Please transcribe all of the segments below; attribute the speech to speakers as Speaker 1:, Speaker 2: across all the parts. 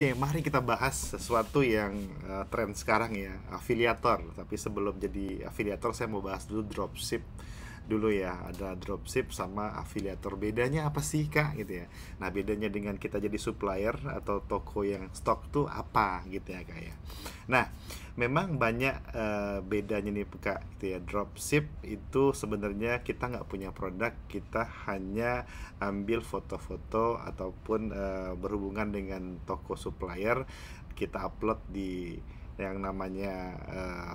Speaker 1: Oke, mari kita bahas sesuatu yang tren sekarang ya, afiliator. Tapi sebelum jadi afiliator, saya mau bahas dulu dropship dulu ya. Ada dropship sama afiliator. Bedanya apa sih, Kak? Gitu ya. Nah, bedanya dengan kita jadi supplier atau toko yang stok tuh apa gitu ya, Kak ya. Nah, memang banyak bedanya nih, Kak, gitu ya. Dropship itu sebenarnya kita nggak punya produk, kita hanya ambil foto-foto ataupun berhubungan dengan toko supplier, kita upload di yang namanya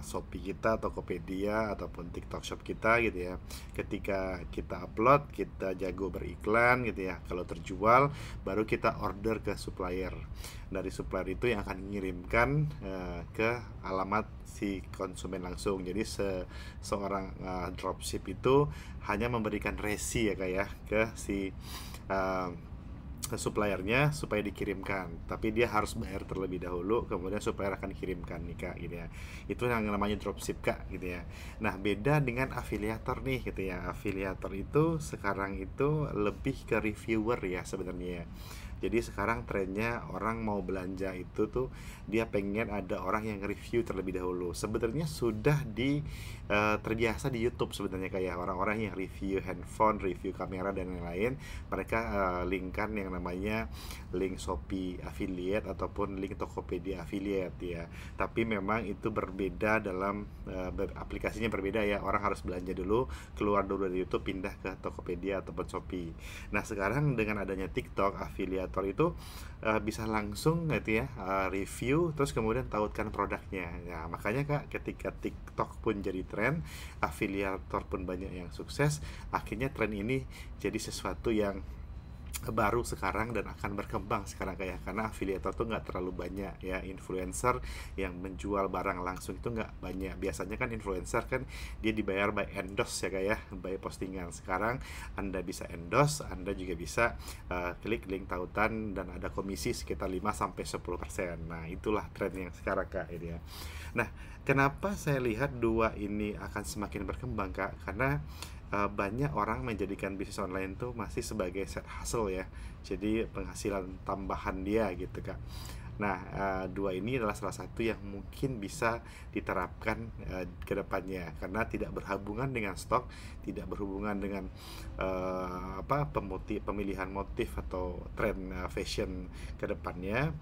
Speaker 1: Shopee kita, Tokopedia ataupun TikTok Shop kita gitu ya. Ketika kita upload, kita jago beriklan gitu ya. Kalau terjual, baru kita order ke supplier. Dari supplier itu yang akan mengirimkan ke alamat si konsumen langsung. Jadi seorang dropship itu hanya memberikan resi ya, kayak ke si uh, suppliernya supaya dikirimkan, tapi dia harus bayar terlebih dahulu, kemudian supplier akan kirimkan nih, Kak, gitu ya. Itu yang namanya dropship, Kak, gitu ya. Nah, beda dengan afiliator nih gitu ya. Afiliator itu sekarang itu lebih ke reviewer ya sebenarnya ya. Jadi sekarang trennya orang mau belanja itu tuh dia pengen ada orang yang review terlebih dahulu. Sebenarnya sudah terbiasa di YouTube sebenarnya, kayak orang-orang yang review handphone, review kamera dan lain-lain. Mereka linkkan yang namanya link Shopee affiliate ataupun link Tokopedia affiliate ya. Tapi memang itu berbeda dalam aplikasinya berbeda ya. Orang harus belanja dulu, keluar dulu dari YouTube, pindah ke Tokopedia ataupun Shopee. Nah, sekarang dengan adanya TikTok, afiliator itu bisa langsung gitu ya, review terus kemudian tautkan produknya. Ya, makanya, Kak, ketika TikTok pun jadi tren, afiliator pun banyak yang sukses, akhirnya tren ini jadi sesuatu yang baru sekarang dan akan berkembang sekarang, kayak karena afiliator tuh nggak terlalu banyak ya. Influencer yang menjual barang langsung itu nggak banyak. Biasanya kan influencer kan dia dibayar by endorse ya, kayak by postingan. Sekarang Anda bisa endorse, Anda juga bisa klik link tautan dan ada komisi sekitar 5-10%. Nah, itulah tren yang sekarang, Kak, ini ya. Nah, kenapa saya lihat dua ini akan semakin berkembang, Kak? Karena banyak orang menjadikan bisnis online tuh masih sebagai side hustle ya. Jadi penghasilan tambahan dia gitu, Kak. Nah, dua ini adalah salah satu yang mungkin bisa diterapkan ke depannya karena tidak berhubungan dengan stok, tidak berhubungan dengan pemilihan motif atau tren fashion ke depannya.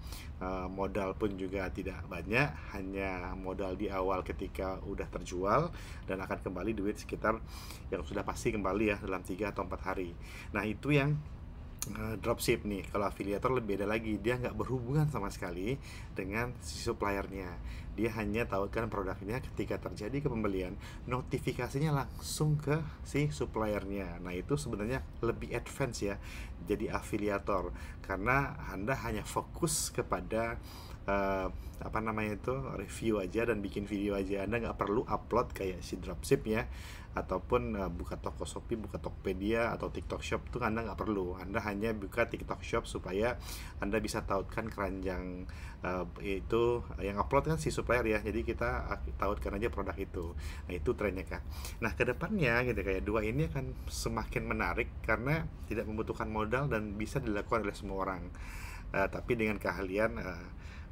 Speaker 1: Modal pun juga tidak banyak, hanya modal di awal ketika udah terjual dan akan kembali duit sekitar yang sudah pasti kembali ya dalam 3 atau 4 hari. Nah, itu yang dropship nih. Kalau afiliator lebih beda lagi, dia nggak berhubungan sama sekali dengan si suppliernya. Dia hanya tautkan produknya, ketika terjadi kepembelian, notifikasinya langsung ke si suppliernya. Nah, itu sebenarnya lebih advance ya jadi afiliator, karena Anda hanya fokus kepada apa namanya itu, review aja dan bikin video aja. Anda nggak perlu upload kayak si dropship ya, ataupun buka toko Shopee, buka Tokopedia atau TikTok Shop tuh Anda nggak perlu. Anda hanya buka TikTok Shop supaya Anda bisa tautkan keranjang itu yang upload kan si supplier ya. Jadi kita tautkan aja produk itu. Nah, itu trennya, Kak. Nah, kedepannya gitu, kayak dua ini akan semakin menarik karena tidak membutuhkan modal dan bisa dilakukan oleh semua orang. Tapi dengan keahlian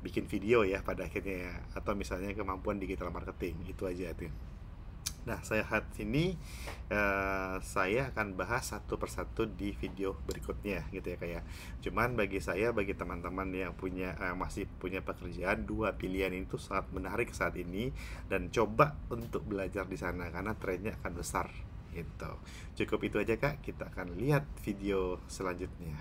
Speaker 1: bikin video ya pada akhirnya ya, atau misalnya kemampuan digital marketing, itu aja tuh. Nah, saat ini saya akan bahas satu persatu di video berikutnya gitu ya, kayak. Cuman bagi saya, bagi teman-teman yang masih punya pekerjaan, dua pilihan itu sangat menarik saat ini dan coba untuk belajar di sana karena trennya akan besar gitu. Cukup itu aja, Kak. Kita akan lihat video selanjutnya.